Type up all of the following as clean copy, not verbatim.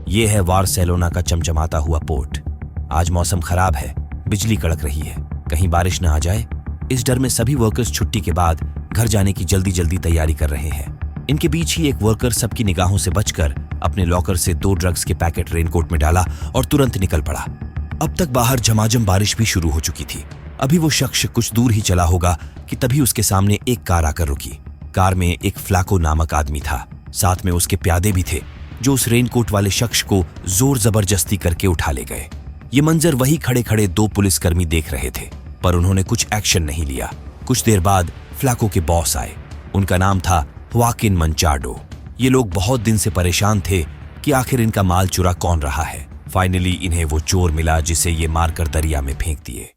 ये है बार्सिलोना का चमचमाता हुआ पोर्ट। आज मौसम खराब है, बिजली कड़क रही है, कहीं बारिश न आ जाए। इस डर में सभी वर्कर्स छुट्टी के बाद घर जाने की जल्दी जल्दी तैयारी कर रहे हैं। इनके बीच ही एक वर्कर सबकी निगाहों से बचकर अपने लॉकर से 2 ड्रग्स के पैकेट रेनकोट में डाला और तुरंत निकल पड़ा। अब तक बाहर झमाझम बारिश भी शुरू हो चुकी थी। अभी वो शख्स कुछ दूर ही चला होगा कि तभी उसके सामने एक कार आकर रुकी। कार में एक फ्लाको नामक आदमी था, साथ में उसके प्यादे भी थे, जो उस रेनकोट वाले शख्स को जोर जबरदस्ती करके उठा ले गए। ये मंजर वही खड़े खड़े 2 पुलिसकर्मी देख रहे थे, पर उन्होंने कुछ एक्शन नहीं लिया। कुछ देर बाद फ्लाको के बॉस आए। उनका नाम था ह्वाकिन मंचाडो। ये लोग बहुत दिन से परेशान थे कि आखिर इनका माल चुरा कौन रहा है। फाइनली इन्हें वो चोर मिला जिसे ये मारकर दरिया में फेंक दिए।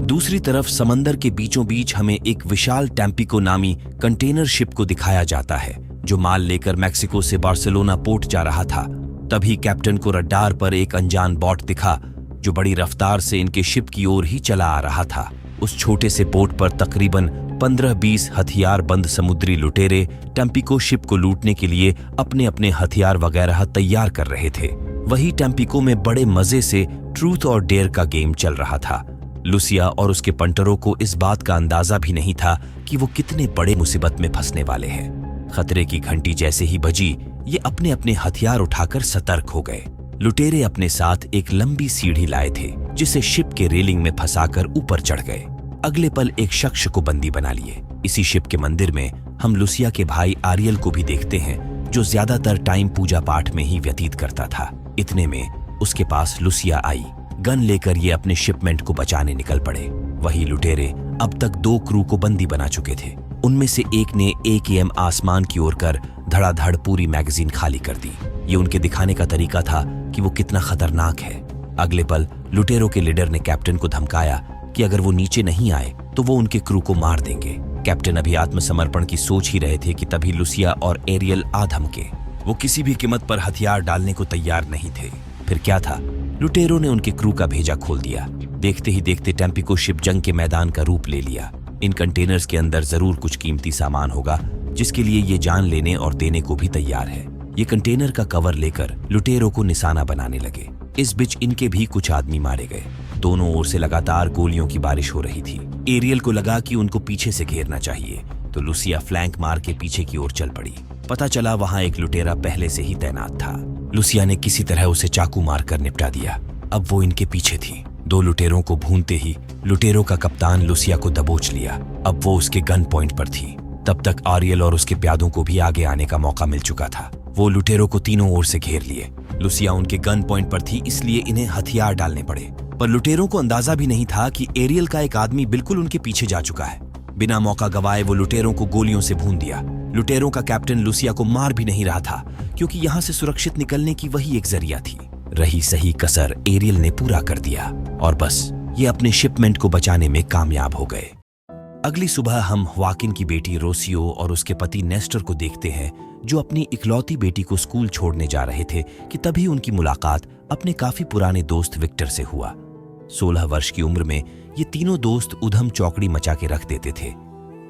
दूसरी तरफ समंदर के बीचों बीच हमें एक विशाल टैम्पिको नामी कंटेनर शिप को दिखाया जाता है, जो माल लेकर मैक्सिको से बार्सिलोना पोर्ट जा रहा था। तभी कैप्टन को रडार पर एक अनजान बॉट दिखा, जो बड़ी रफ्तार से इनके शिप की ओर ही चला आ रहा था। उस छोटे से बोट पर तकरीबन 15-20 हथियारबंद समुद्री लुटेरे टैम्पिको शिप को लूटने के लिए अपने अपने हथियार वगैरह तैयार कर रहे थे। वही टैम्पिको में बड़े मजे से ट्रूथ और डेयर का गेम चल रहा था। लुसिया और उसके पंटरों को इस बात का अंदाजा भी नहीं था कि वो कितने बड़े मुसीबत में फंसने वाले हैं। खतरे की घंटी जैसे ही बजी, ये अपने अपने हथियार उठाकर सतर्क हो गए। लुटेरे अपने साथ एक लंबी सीढ़ी लाए थे, जिसे शिप के रेलिंग में फंसाकर ऊपर चढ़ गए। अगले पल एक शख्स को बंदी बना लिए। इसी शिप के मंदिर में हम लुसिया के भाई आरियल को भी देखते हैं, जो ज्यादातर टाइम पूजा पाठ में ही व्यतीत करता था। इतने में उसके पास लुसिया आई। गन लेकर ये अपने शिपमेंट को बचाने निकल पड़े। वही लुटेरे अब तक 2 क्रू को बंदी बना चुके थे। उनमें से एक ने AKM आसमान की ओर कर धड़ाधड़ पूरी मैगजीन खाली कर दी। ये उनके दिखाने का तरीका था कि वो कितना खतरनाक है। अगले पल लुटेरों के लीडर ने कैप्टन को धमकाया कि अगर वो नीचे नहीं आए तो वो उनके क्रू को मार देंगे। कैप्टन अभी आत्मसमर्पण की सोच ही रहे थे कि तभी लुसिया और एरियल आ धमके। वो किसी भी कीमत पर हथियार डालने को तैयार नहीं थे। फिर क्या था, लुटेरों ने उनके क्रू का भेजा खोल दिया। देखते ही देखते टैम्पिको शिप जंग के मैदान का रूप ले लिया। इन कंटेनर्स के अंदर जरूर कुछ कीमती सामान होगा, जिसके लिए ये जान लेने और देने को भी तैयार है। ये कंटेनर का कवर लेकर लुटेरों को निशाना बनाने लगे। इस बीच इनके भी कुछ आदमी मारे गए। दोनों ओर से लगातार गोलियों की बारिश हो रही थी। एरियल को लगा कि उनको पीछे से घेरना चाहिए, तो लुसिया फ्लैंक मार के पीछे की ओर चल पड़ी। पता चला वहां एक लुटेरा पहले से ही तैनात था। लुसिया ने किसी तरह उसे चाकू मारकर निपटा दिया। अब वो इनके पीछे थी। 2 लुटेरों को भूनते ही लुटेरों का कप्तान लुसिया को दबोच लिया। अब वो उसके गन पॉइंट पर थी। तब तक आरियल और उसके प्यादों को भी आगे आने का मौका मिल चुका था। वो लुटेरों को तीनों ओर से घेर लिए। लुसिया उनके गन पॉइंट पर थी, इसलिए इन्हें हथियार डालने पड़े। पर लुटेरों को अंदाजा भी नहीं था कि एरियल का एक आदमी बिल्कुल उनके पीछे जा चुका है। बिना मौका गवाए वो लुटेरों को गोलियों से भून दिया। लुटेरों का कैप्टन लुसिया को मार भी नहीं रहा था, क्योंकि यहाँ से सुरक्षित निकलने की वही एक जरिया थी। रही सही कसर एरियल ने पूरा कर दिया और बस ये अपने शिपमेंट को बचाने में कामयाब हो गए। अगली सुबह हम ह्वाकिन की बेटी रोसियो और उसके पति नेस्टर को देखते हैं, जो अपनी इकलौती बेटी को स्कूल छोड़ने जा रहे थे कि तभी उनकी मुलाकात अपने काफी पुराने दोस्त विक्टर से हुआ। 16 वर्ष की उम्र में ये तीनों दोस्त उधम चौकड़ी मचा के रख देते थे।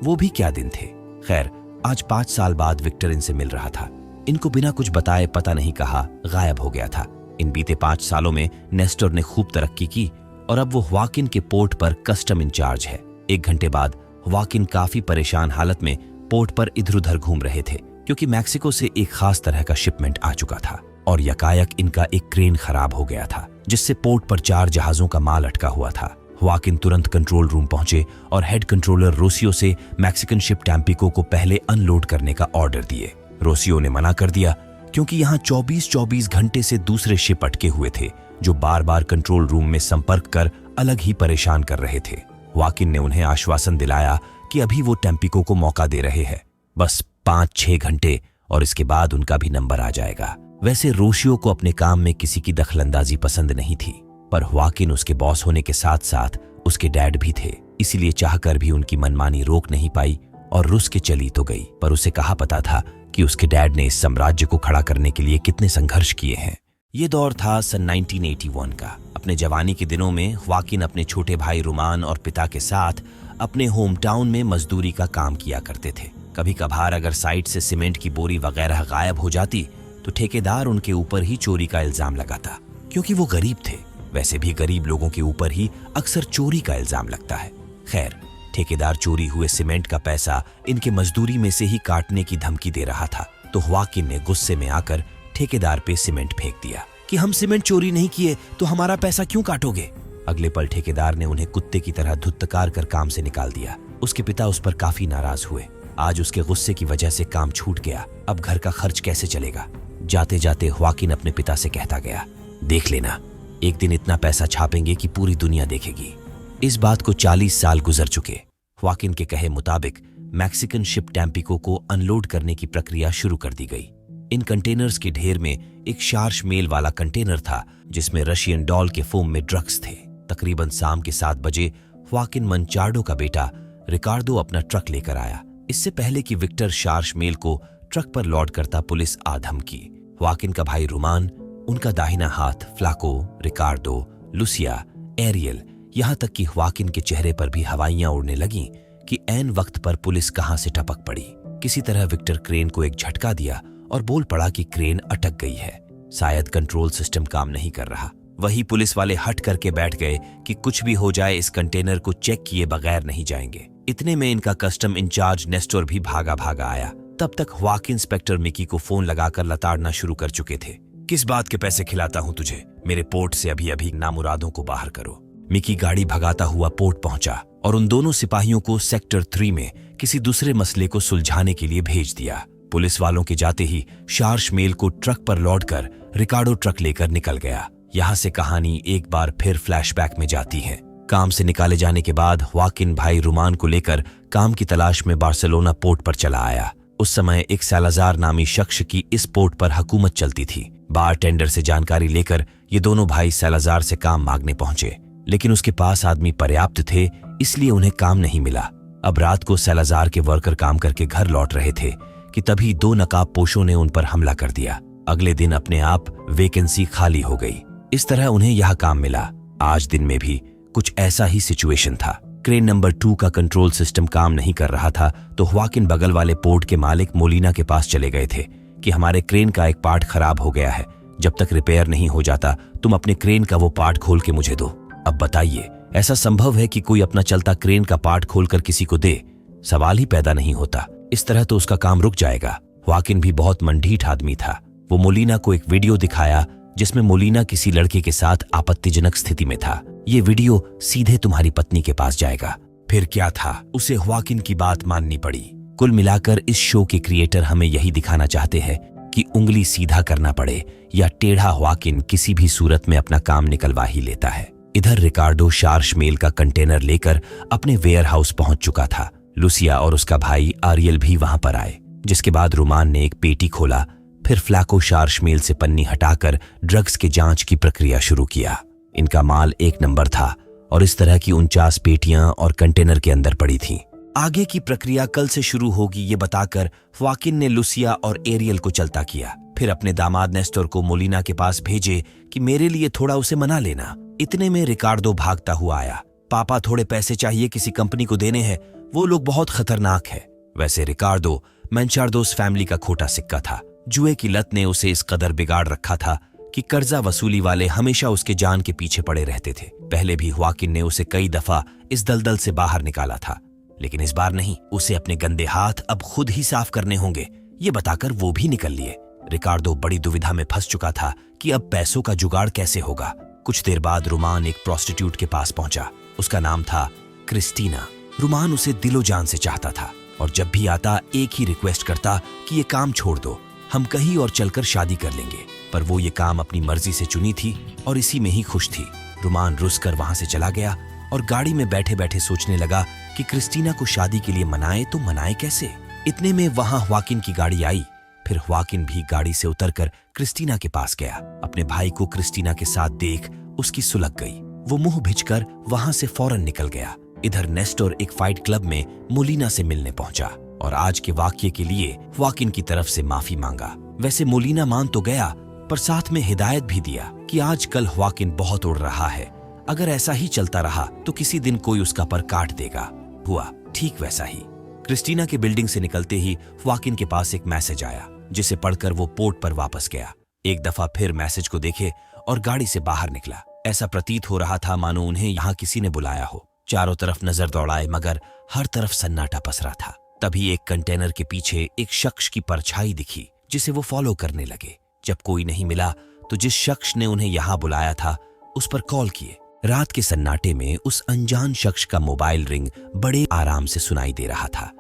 वो भी क्या दिन थे। खैर, आज 5 साल बाद विक्टर इनसे मिल रहा था। इनको बिना कुछ बताए पता नहीं कहा गायब हो गया था। इन बीते 5 सालों में नेस्टर ने खूब तरक्की की और अब वो ह्वाकिन के पोर्ट पर कस्टम इंचार्ज है। 1 घंटे बाद ह्वाकिन काफी परेशान हालत में पोर्ट पर इधर उधर घूम रहे थे, क्योंकि मैक्सिको से एक खास तरह का शिपमेंट आ चुका था और यकायक इनका एक क्रेन खराब हो गया था, जिससे पोर्ट पर 4 जहाजों का माल अटका हुआ था। ह्वाकिन तुरंत कंट्रोल रूम पहुंचे और हेड कंट्रोलर रोसियो से मैक्सिकन शिप टैम्पिको को पहले अनलोड करने का ऑर्डर दिए। रोसियो ने मना कर दिया, क्योंकि यहाँ 24-24 घंटे से दूसरे शिप अटके हुए थे, जो बार बार कंट्रोल रूम में संपर्क कर अलग ही परेशान कर रहे थे। ह्वाकिन ने उन्हें आश्वासन दिलाया कि अभी वो टैम्पिको को मौका दे रहे हैं, बस 5-6 घंटे और इसके बाद उनका भी नंबर आ जाएगा। वैसे रोसियो को अपने काम में किसी की दखलंदाजी पसंद नहीं थी, पर ह्वाकिन उसके बॉस होने के साथ साथ उसके डैड भी थे, इसीलिए चाहकर भी उनकी मनमानी रोक नहीं पाई और रुस के चली तो गई। पर उसे कहा पता था कि उसके डैड ने इस साम्राज्य को खड़ा करने के लिए कितने संघर्ष किए हैं। ये दौर था सन 1981 का। अपने जवानी के दिनों में ख्वाकिन अपने छोटे भाई रुमान और पिता के साथ अपने होम टाउन में मजदूरी का काम किया करते थे। कभी कभार अगर साइट से सीमेंट की बोरी वगैरह गायब हो जाती तो ठेकेदार उनके ऊपर ही चोरी का इल्जाम लगाता, क्योंकि वो गरीब थे। वैसे भी गरीब लोगों के ऊपर ही अक्सर चोरी का इल्जाम लगता है। खैर, ठेकेदार चोरी हुए सीमेंट का पैसा इनके मजदूरी में से ही काटने की धमकी दे रहा था, तो ख्वाकिन ने गुस्से में आकर ठेकेदार पे सीमेंट फेंक दिया कि हम सीमेंट चोरी नहीं किए तो हमारा पैसा क्यों काटोगे। अगले पल ठेकेदार ने उन्हें कुत्ते की तरह धुत्कार कर काम से निकाल दिया। उसके पिता उस पर काफी नाराज हुए। आज उसके गुस्से की वजह से काम छूट गया, अब घर का खर्च कैसे चलेगा। जाते जाते ख्वाकिन अपने पिता से कहता गया, देख लेना, एक दिन इतना पैसा छापेंगे कि पूरी दुनिया देखेगी। इस बात को 40 साल गुजर चुके। ख्वाकिन के कहे मुताबिक मैक्सिकन शिप टैम्पिको को अनलोड करने की प्रक्रिया शुरू कर दी गई। इन कंटेनर्स के ढेर में एक शार्श मेल वाला कंटेनर था जिसमें रशियन डॉल के फोम में ड्रग्स थे। तकरीबन शाम के 7 बजे ख्वाकिन मंचार्डो का बेटा रिकार्डो अपना ट्रक लेकर आया। इससे पहले कि विक्टर शार्श मेल को ट्रक पर लोड करता पुलिस आ धमकी। ख्वाकिन का भाई रुमान, उनका दाहिना हाथ फ्लाको, रिकार्डो, लुसिया, एरियल, यहां तक कि ख्वाकिन के चेहरे पर भी हवाइयां उड़ने लगीं कि ऐन वक्त पर पुलिस कहां से टपक पड़ी। किसी तरह विक्टर क्रेन को एक झटका दिया और बोल पड़ा कि क्रेन अटक गई है, शायद कंट्रोल सिस्टम काम नहीं कर रहा। वही पुलिस वाले हट करके बैठ गए कि कुछ भी हो जाए इस कंटेनर को चेक किए बगैर नहीं जाएंगे। इतने में इनका कस्टम इंचार्ज नेस्टोर भी भागा भागा आया। तब तक ख्वाकिन इंस्पेक्टर मिकी को फोन लगाकर लताड़ना शुरू कर चुके थे। किस बात के पैसे खिलाता हूं तुझे, मेरे पोर्ट से अभी अभी नामुरादों को बाहर करो। मिकी गाड़ी भगाता हुआ पोर्ट पहुंचा और उन दोनों सिपाहियों को सेक्टर 3 में किसी दूसरे मसले को सुलझाने के लिए भेज दिया। पुलिस वालों के जाते ही शार्श मेल को ट्रक पर लोड कर रिकार्डो ट्रक लेकर निकल गया। यहाँ से कहानी एक बार फिर फ्लैशबैक में जाती है। काम से निकाले जाने के बाद ख्वाकिन भाई रुमान को लेकर काम की तलाश में बार्सिलोना पोर्ट पर चला आया। उस समय एक सालाजार नामी शख्स की इस पोर्ट पर हुकूमत चलती थी। बार टेंडर से जानकारी लेकर ये दोनों भाई सालाजार से काम मांगने पहुंचे, लेकिन उसके पास आदमी पर्याप्त थे, इसलिए उन्हें काम नहीं मिला। अब रात को सालाजार के वर्कर काम करके घर लौट रहे थे कि तभी 2 नकाबपोशों ने उन पर हमला कर दिया। अगले दिन अपने आप वैकेंसी खाली हो गई। इस तरह उन्हें यह काम मिला। आज दिन में भी कुछ ऐसा ही सिचुएशन था। क्रेन नंबर 2 का कंट्रोल सिस्टम काम नहीं कर रहा था, तो ख्वाकिन बगल वाले पोर्ट के मालिक मोलिना के पास चले गए थे कि हमारे क्रेन का एक पार्ट खराब हो गया है, जब तक रिपेयर नहीं हो जाता तुम अपने क्रेन का वो पार्ट खोल के मुझे दो। अब बताइए, ऐसा संभव है कि कोई अपना चलता क्रेन का पार्ट खोलकर किसी को दे? सवाल ही पैदा नहीं होता। इस तरह तो उसका काम रुक जाएगा। ख्वाकिन भी बहुत मंढीठ आदमी था। वो मोलिना को एक वीडियो दिखाया जिसमें मोलिना किसी लड़के के साथ आपत्तिजनक स्थिति में था। ये वीडियो सीधे तुम्हारी पत्नी के पास जाएगा। फिर क्या था, उसे ख्वाकिन की बात माननी पड़ी। कुल मिलाकर इस शो के क्रिएटर हमें यही दिखाना चाहते हैं कि उंगली सीधा करना पड़े या टेढ़ा, ख्वाकिन किसी भी सूरत में अपना काम निकलवा ही लेता है। इधर रिकार्डो शार्श मेल का कंटेनर लेकर अपने वेयर हाउस पहुंच चुका था। लुसिया और उसका भाई आरियल भी वहां पर आए, जिसके बाद रुमान ने एक पेटी खोला। फिर फ्लाको शार्श मेल से पन्नी हटाकर ड्रग्स के जांच की प्रक्रिया शुरू किया। इनका माल 1 नंबर था और इस तरह की 49 पेटियां और कंटेनर के अंदर पड़ी थीं। आगे की प्रक्रिया कल से शुरू होगी, ये बताकर ख्वाकिन ने लुसिया और एरियल को चलता किया। फिर अपने दामाद नेस्टोर को मोलिना के पास भेजे कि मेरे लिए थोड़ा उसे मना लेना। इतने में रिकार्डो भागता हुआ आया। पापा, थोड़े पैसे चाहिए, किसी कंपनी को देने हैं, वो लोग बहुत खतरनाक है। वैसे रिकार्डो मंचार्डोस फैमिली का खोटा सिक्का था। जुए की लत ने उसे इस कदर बिगाड़ रखा था कि कर्जा वसूली वाले हमेशा उसके जान के पीछे पड़े रहते थे। पहले भी ख्वाकिन ने उसे कई दफा इस दलदल से बाहर निकाला था, लेकिन इस बार नहीं। उसे अपने गंदे हाथ अब खुद ही साफ करने होंगे, ये बताकर वो भी निकल लिए। रिकार्डो बड़ी दुविधा में फंस चुका था कि अब पैसों का जुगाड़ कैसे होगा। कुछ देर बाद रुमान एक प्रोस्टिट्यूट के पास पहुंचा। उसका नाम था क्रिस्टीना। रुमान उसे दिलो जान से चाहता था और जब भी आता एक ही रिक्वेस्ट करता कि ये काम छोड़ दो, हम कहीं और चलकर शादी कर लेंगे। पर वो ये काम अपनी मर्जी से चुनी थी और इसी में ही खुश थी। रुमान रुस कर वहां से चला गया और गाड़ी में बैठे बैठे सोचने लगा कि क्रिस्टीना को शादी के लिए मनाए तो मनाए कैसे। इतने में वहां ख्वाकिन की गाड़ी आई। फिर ख्वाकिन भी गाड़ी से उतरकर क्रिस्टीना के पास गया। अपने भाई को क्रिस्टीना के साथ देख उसकी सुलग गई। वो मुंह भिजकर वहां से फौरन निकल गया। इधर नेस्टोर एक फाइट क्लब में मोलिना से मिलने पहुंचा और आज के वाकये के लिए ख्वाकिन की तरफ से माफी मांगा। वैसे मोलिना मान तो गया, पर साथ में हिदायत भी दिया कि आजकल ह्वाकिन बहुत उड़ रहा है, अगर ऐसा ही चलता रहा तो किसी दिन कोई उसका पर काट देगा। हुआ ठीक वैसा ही। क्रिस्टीना के बिल्डिंग से निकलते ही ह्वाकिन के पास एक मैसेज आया, जिसे पढ़कर वो पोर्ट पर वापस गया। एक दफा फिर मैसेज को देखे और गाड़ी से बाहर निकला। ऐसा प्रतीत हो रहा था मानो उन्हें यहाँ किसी ने बुलाया हो। चारों तरफ नजर दौड़ाए मगर हर तरफ सन्नाटा पसरा था। तभी एक कंटेनर के पीछे एक शख्स की परछाई दिखी, जिसे वो फॉलो करने लगे। जब कोई नहीं मिला तो जिस शख्स ने उन्हें यहाँ बुलाया था उस पर कॉल किए। रात के सन्नाटे में उस अनजान शख्स का मोबाइल रिंग बड़े आराम से सुनाई दे रहा था,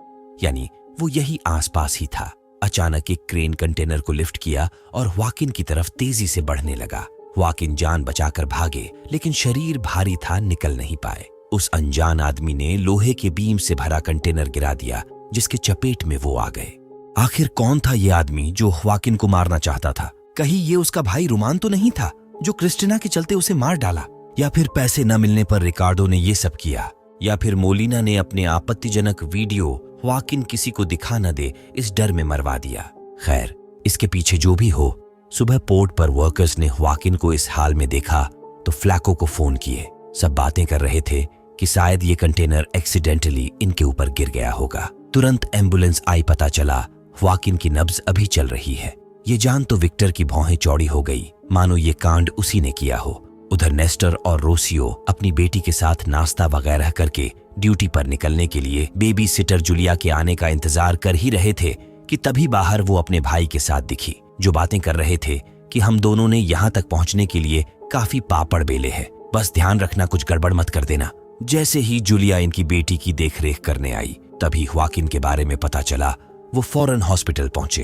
यानी वो यही आसपास ही था। अचानक एक क्रेन कंटेनर को लिफ्ट किया और ह्वाकिन की तरफ तेजी से बढ़ने लगा। ह्वाकिन जान बचाकर भागे, लेकिन शरीर भारी था, निकल नहीं पाए। उस अनजान आदमी ने लोहे के बीम से भरा कंटेनर गिरा दिया, जिसके चपेट में वो आ गए। आखिर कौन था ये आदमी जो ह्वाकिन को मारना चाहता था? कहीं ये उसका भाई रुमान तो नहीं था जो क्रिस्टीना के चलते उसे मार डाला? या फिर पैसे न मिलने पर रिकार्डो ने ये सब किया? या फिर मोलिना ने अपने आपत्तिजनक वीडियो ह्वाकिन किसी को दिखा न दे इस डर में मरवा दिया? खैर, इसके पीछे जो भी हो, सुबह पोर्ट पर वर्कर्स ने ह्वाकिन को इस हाल में देखा तो फ्लैको को फोन किए। सब बातें कर रहे थे कि शायद ये कंटेनर एक्सीडेंटली इनके ऊपर गिर गया होगा। तुरंत एम्बुलेंस आई। पता चला ह्वाकिन की नब्ज अभी चल रही है। ये जान तो विक्टर की भौहें चौड़ी हो गई, मानो ये कांड उसी ने किया हो। उधर नेस्टर और रोसियो अपनी बेटी के साथ नाश्ता वगैरह करके ड्यूटी पर निकलने के लिए बेबी सिटर जूलिया के आने का इंतजार कर ही रहे थे कि तभी बाहर वो अपने भाई के साथ दिखी, जो बातें कर रहे थे कि हम दोनों ने यहाँ तक पहुँचने के लिए काफी पापड़ बेले हैं, बस ध्यान रखना कुछ गड़बड़ मत कर देना। जैसे ही जूलिया इनकी बेटी की देखरेख करने आई, तभी ह्वाकिन के बारे में पता चला। वो फौरन हॉस्पिटल पहुंचे।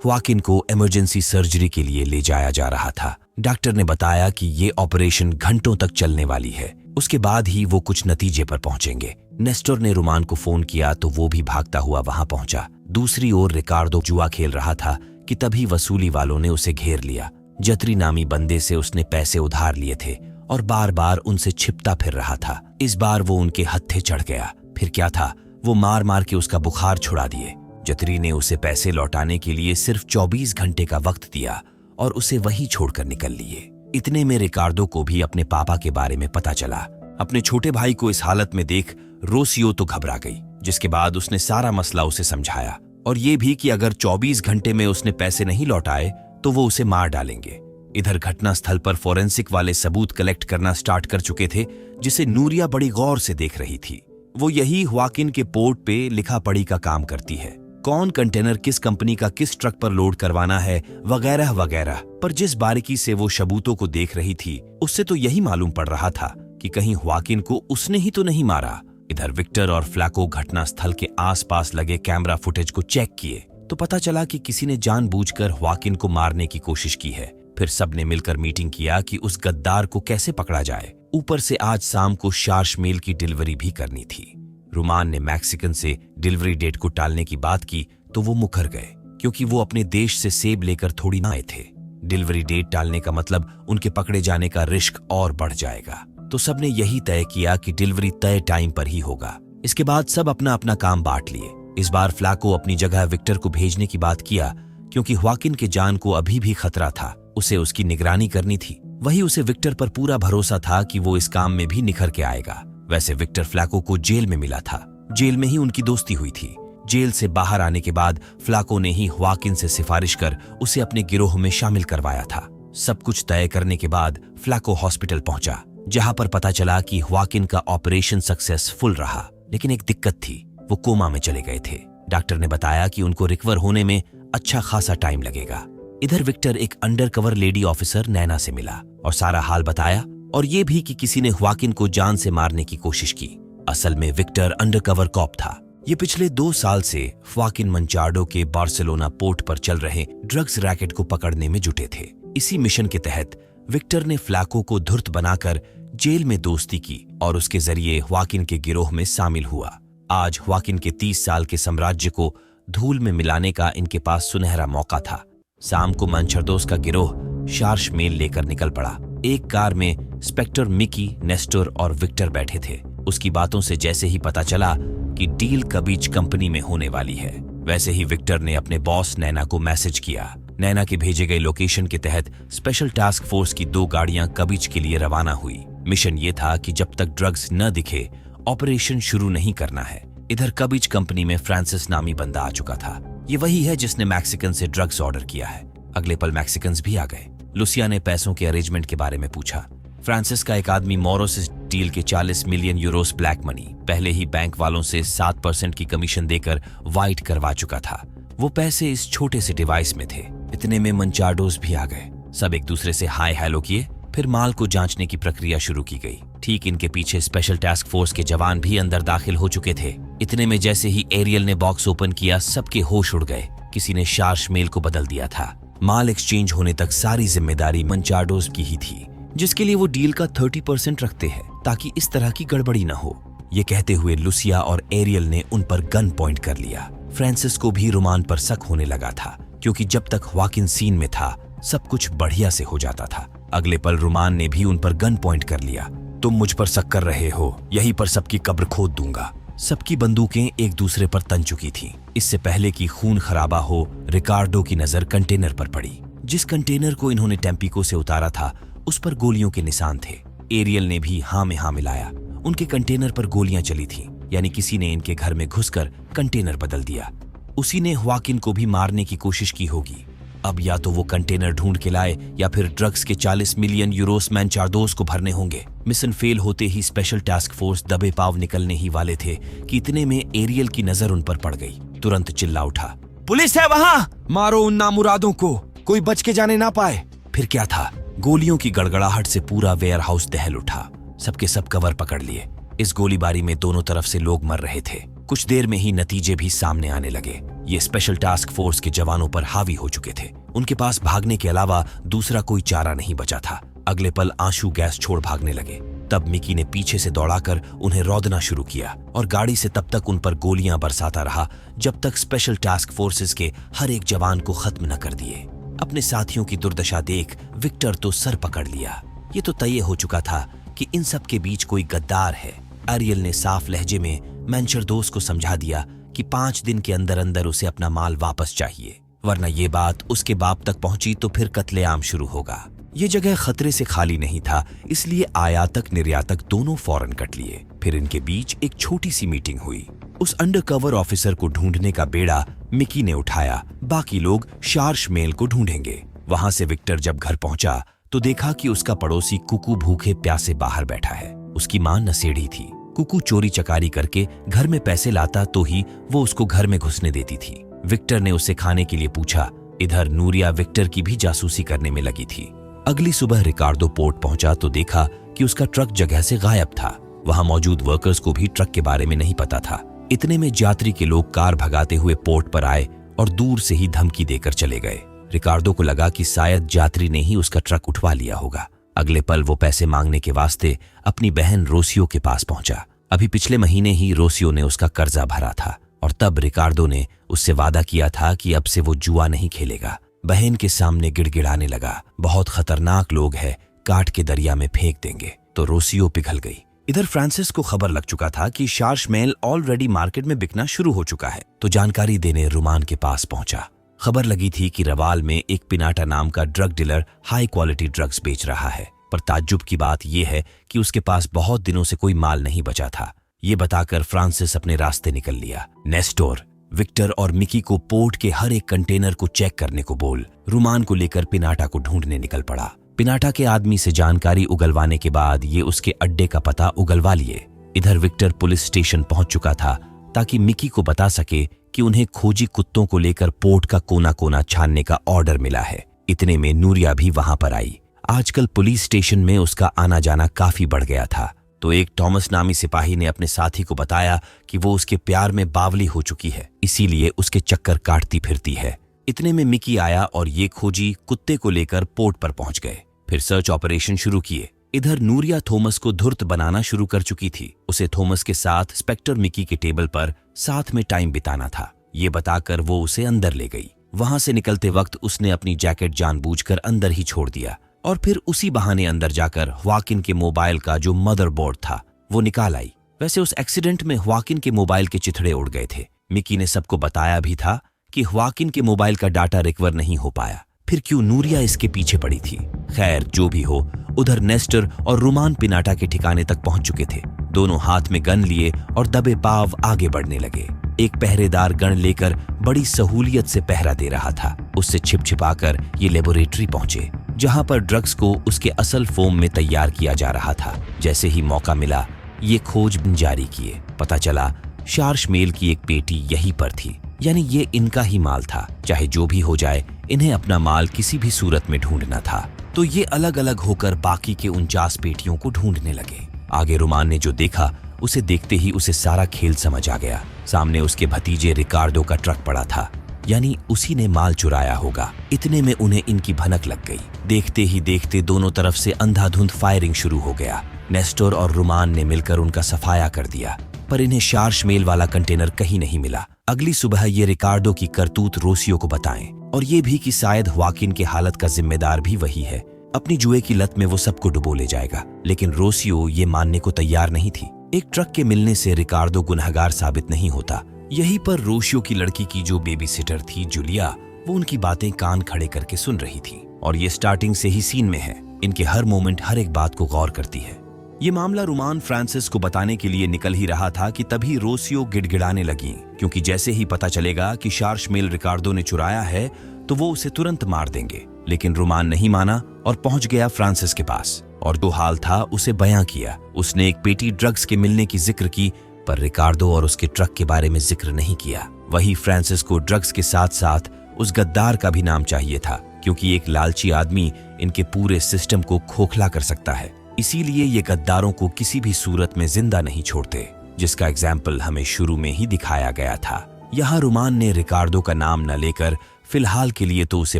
ह्वाकिन को इमरजेंसी सर्जरी के लिए ले जाया जा रहा था। डॉक्टर ने बताया कि ये ऑपरेशन घंटों तक चलने वाली है, उसके बाद ही वो कुछ नतीजे पर पहुंचेंगे। नेस्टर ने रुमान को फोन किया तो वो भी भागता हुआ वहां पहुंचा। दूसरी ओर रिकार्डो जुआ खेल रहा था कि तभी वसूली वालों ने उसे घेर लिया। जत्री नामी बंदे से उसने पैसे उधार लिए थे और बार बार उनसे छिपता फिर रहा था। इस बार वो उनके हत्थे चढ़ गया। फिर क्या था, वो मार मार के उसका बुखार छुड़ा दिए। जत्री ने उसे पैसे लौटाने के लिए सिर्फ 24 घंटे का वक्त दिया और उसे वहीं छोड़कर निकल लिए। इतने में रिकार्डो को भी अपने पापा के बारे में पता चला। अपने छोटे भाई को इस हालत में देख रोसियो तो घबरा गई, जिसके बाद उसने सारा मसला उसे समझाया और ये भी कि अगर 24 घंटे में उसने पैसे नहीं लौटाए तो वो उसे मार डालेंगे। इधर घटनास्थल पर फोरेंसिक वाले सबूत कलेक्ट करना स्टार्ट कर चुके थे, जिसे नूरिया बड़ी गौर से देख रही थी। वो यही ह्वाकिन के पोर्ट पे लिखा पढ़ी का काम करती है, कौन कंटेनर किस कंपनी का किस ट्रक पर लोड करवाना है वगैरह वगैरह। पर जिस बारीकी से वो सबूतों को देख रही थी, उससे तो यही मालूम पड़ रहा था कि कहीं ह्वाकिन को उसने ही तो नहीं मारा। इधर विक्टर और फ्लैको घटनास्थल के आसपास लगे कैमरा फुटेज को चेक किए तो पता चला कि किसी ने जानबूझकर ह्वाकिन को मारने की कोशिश की है। फिर सबने मिलकर मीटिंग किया कि उस गद्दार को कैसे पकड़ा जाए। ऊपर से आज शाम को शार्श मेल की डिलीवरी भी करनी थी। रुमान ने मैक्सिकन से डिलीवरी डेट को टालने की बात की तो वो मुकर गए, क्योंकि वो अपने देश से सेब लेकर थोड़ी ना आए थे। डिलीवरी डेट टालने का मतलब उनके पकड़े जाने का रिस्क और बढ़ जाएगा। तो सबने यही तय किया कि डिलीवरी तय टाइम पर ही होगा। इसके बाद सब अपना अपना काम बांट लिए। इस बार फ्लैको अपनी जगह विक्टर को भेजने की बात किया, क्योंकि ह्वाकिन के जान को अभी भी खतरा था, उसे उसकी निगरानी करनी थी। वही उसे विक्टर पर पूरा भरोसा था कि वो इस काम में भी निखर के आएगा। वैसे विक्टर फ्लैको को जेल में मिला था, जेल में ही उनकी दोस्ती हुई थी। जेल से बाहर आने के बाद फ्लैको ने ही ह्वाकिन से सिफारिश कर उसे अपने गिरोह में शामिल करवाया था। सब कुछ तय करने के बाद फ्लैको हॉस्पिटल पहुंचा, जहां पर पता चला कि ह्वाकिन का ऑपरेशन सक्सेसफुल रहा। लेकिन एक दिक्कत थी, वो कोमा में चले गए थे। डॉक्टर ने बताया कि उनको रिकवर होने में अच्छा खासा टाइम लगेगा। इधर विक्टर एक अंडरकवर लेडी ऑफिसर नैना से मिला और सारा हाल बताया, और ये भी कि किसी ने ह्वाकिन को जान से मारने की कोशिश की। असल में विक्टर अंडरकवर कॉप था। ये पिछले 2 साल से ह्वाकिन मंचार्डो के बार्सिलोना पोर्ट पर चल रहे ड्रग्स रैकेट को पकड़ने में जुटे थे। इसी मिशन के तहत विक्टर ने फ्लैको को धुर्त बनाकर जेल में दोस्ती की और उसके जरिए ह्वाकिन के गिरोह में शामिल हुआ। आज ह्वाकिन के 30 साल के साम्राज्य को धूल में मिलाने का इनके पास सुनहरा मौका था। शाम को मंचार्डोस का गिरोह शार्श मेल लेकर निकल पड़ा। एक कार में इंस्पेक्टर मिकी, नेस्टर और विक्टर बैठे थे। उसकी बातों से जैसे ही पता चला कि डील कबीच कंपनी में होने वाली है, वैसे ही विक्टर ने अपने बॉस नैना को मैसेज किया नैना के भेजे गए लोकेशन के तहत स्पेशल टास्क फोर्स की 2 गाड़ियां कबिच के लिए रवाना हुई। मिशन ये था कि जब तक ड्रग्स न दिखे ऑपरेशन शुरू नहीं करना है। इधर कबिच कंपनी में फ्रांसिस नामी बंदा आ चुका था। ये वही है जिसने मैक्सिकन से ड्रग्स ऑर्डर किया है। अगले पल मैक्सिकन्स भी आ गए। लुसिया ने पैसों के अरेंजमेंट के बारे में पूछा। फ्रांसिस का एक आदमी मोरोस इस डील के 40 मिलियन यूरोस ब्लैक मनी पहले ही बैंक वालों से 7% की कमीशन देकर वाइट करवा चुका था। वो पैसे इस छोटे से डिवाइस में थे। इतने में मंचाडोस भी आ गए। सब एक दूसरे से हाय हेलो किए, फिर माल को जांचने की प्रक्रिया शुरू की गई। ठीक इनके पीछे स्पेशल टास्क फोर्स के जवान भी अंदर दाखिल हो चुके थे। इतने में जैसे ही एरियल ने बॉक्स ओपन किया, सबके होश उड़ गए। किसी ने शार्श मेल को बदल दिया था। माल एक्सचेंज होने तक सारी जिम्मेदारी मंचाडोस की ही थी, जिसके लिए वो डील का 30% रखते हैं ताकि इस तरह की गड़बड़ी न हो। ये कहते हुए लुसिया और एरियल ने उन पर गन पॉइंट कर लिया। फ्रांसिस को भी रोमान पर शक होने लगा था, क्योंकि जब तक वाकिन सीन में था सब कुछ बढ़िया से हो जाता था। अगले पल रोमान ने भी उन पर गन पॉइंट कर लिया। तुम मुझ पर शक कर रहे हो, यहीं पर सबकी कब्र खोद दूंगा। सबकी बंदूकें एक दूसरे पर तन चुकी थीं। इससे पहले कि खून खराबा हो, रिकार्डो की नजर कंटेनर पर पड़ी। जिस कंटेनर को इन्होंने टेम्पिको से उतारा था उस पर गोलियों के निशान थे। एरियल ने भी हाँ में हाँ मिलाया। उनके कंटेनर पर गोलियां चली थीं, यानी किसी ने इनके घर में घुसकर कंटेनर बदल दिया। उसी ने वाकिन को भी मारने की कोशिश की होगी। अब या तो वो कंटेनर ढूंढ के लाए या फिर ड्रग्स के 40 मिलियन यूरोस मैनचार्डोस को भरने होंगे। मिशन फेल होते ही स्पेशल टास्क फोर्स दबे पाव निकलने ही वाले थे कि इतने में एरियल की नजर उन पर पड़ गई। तुरंत चिल्ला उठा, पुलिस है वहां, मारो उन नामुरादों को, कोई बच के जाने ना पाए। फिर क्या था, गोलियों की गड़गड़ाहट से पूरा वेयर हाउस दहल उठा। सबके सब कवर पकड़ लिए। इस गोलीबारी में दोनों तरफ से लोग मर रहे थे। कुछ देर में ही नतीजे भी सामने आने लगे। ये स्पेशल टास्क फोर्स के जवानों पर हावी हो चुके थे। उनके पास भागने के अलावा दूसरा कोई चारा नहीं बचा था। अगले पल आंसू गैस छोड़ भागने लगे। तब मिकी ने पीछे से दौड़ाकर उन्हें रौदना शुरू किया और गाड़ी से तब तक उन पर गोलियां बरसाता रहा जब तक स्पेशल टास्क फोर्सेस के हर एक जवान को खत्म न कर दिए। अपने साथियों की दुर्दशा देख विक्टर तो सर पकड़ लिया। ये तो तय हो चुका था कि इन सब के बीच कोई गद्दार है। एरियल ने साफ लहजे में मैनचार्डोस को समझा दिया कि 5 दिन के अंदर अंदर उसे अपना माल वापस चाहिए, वरना ये बात उसके बाप तक पहुंची तो फिर कत्लेआम शुरू होगा। ये जगह खतरे से खाली नहीं था, इसलिए आयातक निर्यातक दोनों फौरन कट लिए। फिर इनके बीच एक छोटी सी मीटिंग हुई। उस अंडरकवर ऑफिसर को ढूंढने का बेड़ा मिकी ने उठाया। बाकी लोग शार्श मेल को ढूंढेंगे। वहां से विक्टर जब घर पहुंचा तो देखा कि उसका पड़ोसी कुकू भूखे प्यासे बाहर बैठा है। उसकी मां नशेड़ी थी। कुकू चोरी चकारी करके घर में पैसे लाता तो ही वो उसको घर में घुसने देती थी। विक्टर ने उससे खाने के लिए पूछा। इधर नूरिया विक्टर की भी जासूसी करने में लगी थी। अगली सुबह रिकार्डो पोर्ट पहुंचा तो देखा कि उसका ट्रक जगह से गायब था। वहां मौजूद वर्कर्स को भी ट्रक के बारे में नहीं पता था। इतने में यात्री के लोग कार भगाते हुए पोर्ट पर आए और दूर से ही धमकी देकर चले गए। रिकार्डो को लगा कि शायद यात्री ने ही उसका ट्रक उठवा लिया होगा। अगले पल वो पैसे मांगने के वास्ते अपनी बहन रोसियो के पास पहुंचा। अभी पिछले महीने ही रोसियो ने उसका कर्जा भरा था और तब रिकार्डो ने उससे वादा किया था कि अब से वो जुआ नहीं खेलेगा। बहन के सामने गिड़गिड़ाने लगा, बहुत खतरनाक लोग हैं, काट के दरिया में फेंक देंगे। तो रोसियो पिघल गई। इधर फ्रांसिस को खबर लग चुका था कि शार्श मेल ऑलरेडी मार्केट में बिकना शुरू हो चुका है, तो जानकारी देने रोमान के पास पहुंचा। खबर लगी थी कि रवाल में एक पिनाटा नाम का drug dealer high quality drugs बेच रहा है, पर ताज्जुब की बात यह है कि उसके पास बहुत दिनों से कोई माल नहीं बचा था। ये बताकर फ्रांसिस अपने रास्ते निकल लिया। नेस्टोर, विक्टर और मिकी को पोर्ट के हर एक कंटेनर को चेक करने को बोल। रोमान को लेकर पिनाटा को ढूंढने निकल पड़ा। पिनाटा के आदमी से जानकारी उगलवाने के बाद ये उसके अड्डे का पता उगलवा लिए। इधर विक्टर पुलिस स्टेशन पहुंच चुका था ताकि मिकी को बता सके कि उन्हें खोजी कुत्तों को लेकर पोर्ट का कोना कोना छानने का ऑर्डर मिला है। इतने में नूरिया भी वहां पर आई। आजकल पुलिस स्टेशन में उसका आना जाना काफी बढ़ गया था, तो एक टॉमस नामी सिपाही ने अपने साथी को बताया कि वो उसके प्यार में बावली हो चुकी है, इसीलिए उसके चक्कर काटती फिरती है। इतने में मिकी आया और ये खोजी कुत्ते को लेकर पोर्ट पर पहुंच गए। फिर सर्च ऑपरेशन शुरू किए। इधर नूरिया थॉमस को धुर्त बनाना शुरू कर चुकी थी। उसे थॉमस के साथ इंस्पेक्टर मिकी के टेबल पर साथ में टाइम बिताना था, ये बताकर वो उसे अंदर ले गई। वहां से निकलते वक्त उसने अपनी जैकेट जानबूझकर अंदर ही छोड़ दिया और फिर उसी बहाने अंदर जाकर ह्वाकिन के मोबाइल का जो मदरबोर्ड था वो निकाल आई। वैसे उस एक्सीडेंट में ह्वाकिन के मोबाइल के चिथड़े उड़ गए थे। मिकी ने सबको बताया भी था कि ह्वाकिन के मोबाइल का डाटा रिकवर नहीं हो पाया। फिर क्यों नूरिया इसके पीछे पड़ी थी? खैर जो भी हो, उधर नेस्टर और रुमान पिनाटा के ठिकाने तक पहुंच चुके थे। दोनों हाथ में गन लिए और दबे पाव आगे बढ़ने लगे। एक पहरेदार गन लेकर बड़ी सहूलियत से पहरा दे रहा था। उससे छिप-छिपाकर ये लेबोरेटरी पहुंचे, जहां पर ड्रग्स को उसके असल फॉर्म में तैयार किया जा रहा था। जैसे ही मौका मिला, ये खोज जारी किए। पता चला शार्शमेल की एक पेटी यहीं पर थी, यानी ये इनका ही माल था। चाहे जो भी हो जाए, इन्हें अपना माल किसी भी सूरत में ढूंढना था। तो ये अलग अलग होकर बाकी के 49 पेटियों को ढूंढने लगे। आगे रुमान ने जो देखा, उसे देखते ही उसे सारा खेल समझ आ गया। सामने उसके भतीजे रिकार्डो का ट्रक पड़ा था, यानी उसी ने माल चुराया होगा। इतने में उन्हें इनकी भनक लग गई। देखते ही देखते दोनों तरफ से अंधाधुंध फायरिंग शुरू हो गया। नेस्टर और रुमान ने मिलकर उनका सफाया कर दिया, पर इन्हें शार्शमेल वाला कंटेनर कहीं नहीं मिला। अगली सुबह ये रिकार्डो की करतूत रोसियो को बताएं, और ये भी कि शायद वाकिन की हालत का जिम्मेदार भी वही है। अपनी जुए की लत में वो सबको डुबो ले जाएगा। लेकिन रोसियो ये मानने को तैयार नहीं थी। एक ट्रक के मिलने से रिकार्डो गुनहगार साबित नहीं होता। यहीं पर रोसियो की लड़की की जो बेबी सिटर थी जूलिया, वो उनकी बातें कान खड़े करके सुन रही थी। और ये स्टार्टिंग से ही सीन में है। इनके हर मोमेंट हर एक बात को गौर करती है। ये मामला रुमान फ्रांसिस को बताने के लिए निकल ही रहा था कि तभी रोसियो गिड़गिड़ाने लगी, क्योंकि जैसे ही पता चलेगा कि शार्शमेल रिकार्डो ने चुराया है तो वो उसे तुरंत मार देंगे। लेकिन रुमान नहीं माना और पहुंच गया फ्रांसिस के पास, और जो हाल था उसे बयां किया। उसने एक पेटी ड्रग्स के मिलने की जिक्र की, पर रिकार्डो और उसके ट्रक के बारे में जिक्र नहीं किया। वही फ्रांसिस को ड्रग्स के साथ साथ उस गद्दार का भी नाम चाहिए था, क्योंकि एक लालची आदमी इनके पूरे सिस्टम को खोखला कर सकता है। इसीलिए ये गद्दारों को किसी भी सूरत में जिंदा नहीं छोड़ते, जिसका एग्जाम्पल हमें शुरू में ही दिखाया गया था। यहाँ रुमान ने रिकार्डो का नाम न लेकर फिलहाल के लिए तो उसे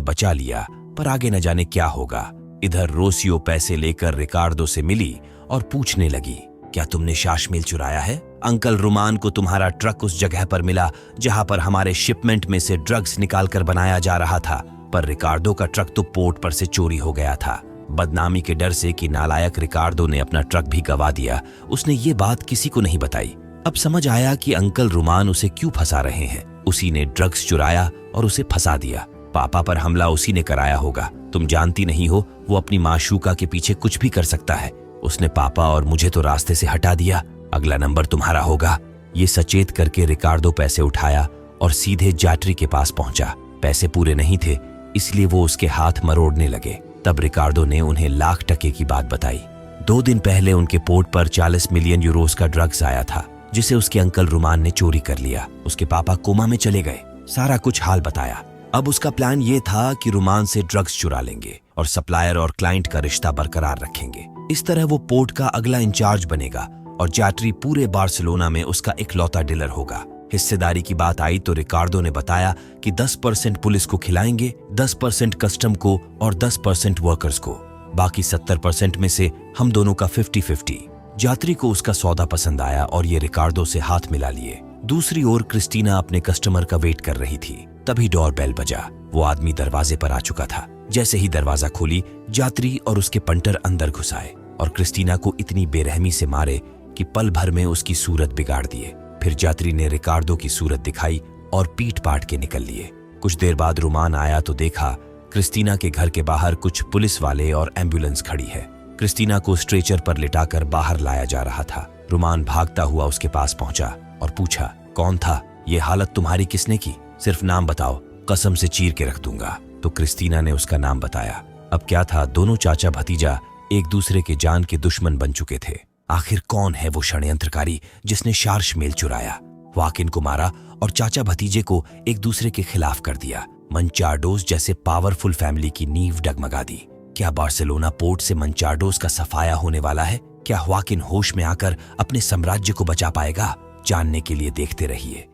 बचा लिया, पर आगे न जाने क्या होगा। इधर रोसियो पैसे लेकर रिकार्डो से मिली और पूछने लगी, क्या तुमने शार्शमेल चुराया है? अंकल रुमान को तुम्हारा ट्रक उस जगह पर मिला जहां पर हमारे शिपमेंट में से ड्रग्स निकालकर बनाया जा रहा था, पर रिकार्डो का ट्रक तो पोर्ट पर से चोरी हो गया था। बदनामी के डर से कि नालायक रिकार्डो ने अपना ट्रक भी गवा दिया, उसने ये बात किसी को नहीं बताई। अब समझ आया कि अंकल रुमान उसे क्यों फंसा रहे हैं। उसी ने ड्रग्स चुराया और उसे फंसा दिया। पापा पर हमला उसी ने कराया होगा। तुम जानती नहीं हो, वो अपनी माशूका के पीछे कुछ भी कर सकता है। उसने पापा और मुझे तो रास्ते से हटा दिया। अगला नंबर तुम्हारा होगा। ये सचेत करके रिकार्डो पैसे उठाया और सीधे जाटरी के पास पहुंचा। पैसे पूरे नहीं थे, इसलिए वो उसके हाथ मरोड़ने लगे। तब रिकार्डो ने उन्हें लाख टके की बात बताई। 2 दिन पहले उनके पोर्ट पर 40 मिलियन यूरोस का ड्रग्स आया था, जिसे उसके अंकल रुमान ने चोरी कर लिया। उसके पापा कोमा में चले गए। सारा कुछ हाल बताया। अब उसका प्लान ये था कि रुमान से ड्रग्स चुरा लेंगे और सप्लायर और क्लाइंट का रिश्ता बरकरार रखेंगे। इस तरह वो पोर्ट का अगला इंचार्ज बनेगा और जाटरी पूरे बार्सिलोना में उसका इकलौता डीलर होगा। हिस्सेदारी की बात आई तो रिकार्डो ने बताया कि 10% पुलिस को खिलाएंगे, 10% कस्टम को और 10% वर्कर्स को। बाकी 70% में से हम दोनों का 50-50। जाटरी को उसका सौदा पसंद आया और ये रिकार्डो से हाथ मिला लिए। दूसरी ओर क्रिस्टीना अपने कस्टमर का वेट कर रही थी। तभी डोरबेल बजा। वो आदमी दरवाजे पर आ चुका था। जैसे ही दरवाजा खोली, जाटरी और उसके पंटर अंदर घुस आए और क्रिस्टीना को इतनी बेरहमी से मारे कि पल भर में उसकी सूरत बिगाड़ दिए। फिर जाटरी ने रिकार्डो की सूरत दिखाई और पीट पाट के निकल लिए। कुछ देर बाद रुमान आया तो देखा क्रिस्टीना के घर के बाहर कुछ पुलिस वाले और एम्बुलेंस खड़ी है। क्रिस्टीना को स्ट्रेचर पर लिटाकर बाहर लाया जा रहा था। रुमान भागता हुआ उसके पास पहुंचा और पूछा, कौन था? ये हालत तुम्हारी किसने की? सिर्फ नाम बताओ, कसम से चीर के रख दूंगा। तो क्रिस्टीना ने उसका नाम बताया। अब क्या था, दोनों चाचा भतीजा एक दूसरे के जान के दुश्मन बन चुके थे। आखिर कौन है वो षड्यंत्रकारी जिसने शार्शमेल चुराया, वाकिन को मारा और चाचा भतीजे को एक दूसरे के खिलाफ कर दिया? मंचार्डोस जैसे पावरफुल फैमिली की नींव डगमगा दी। क्या बार्सिलोना पोर्ट से मंचार्डोस का सफाया होने वाला है? क्या वाकिन होश में आकर अपने साम्राज्य को बचा पाएगा? जानने के लिए देखते रहिए।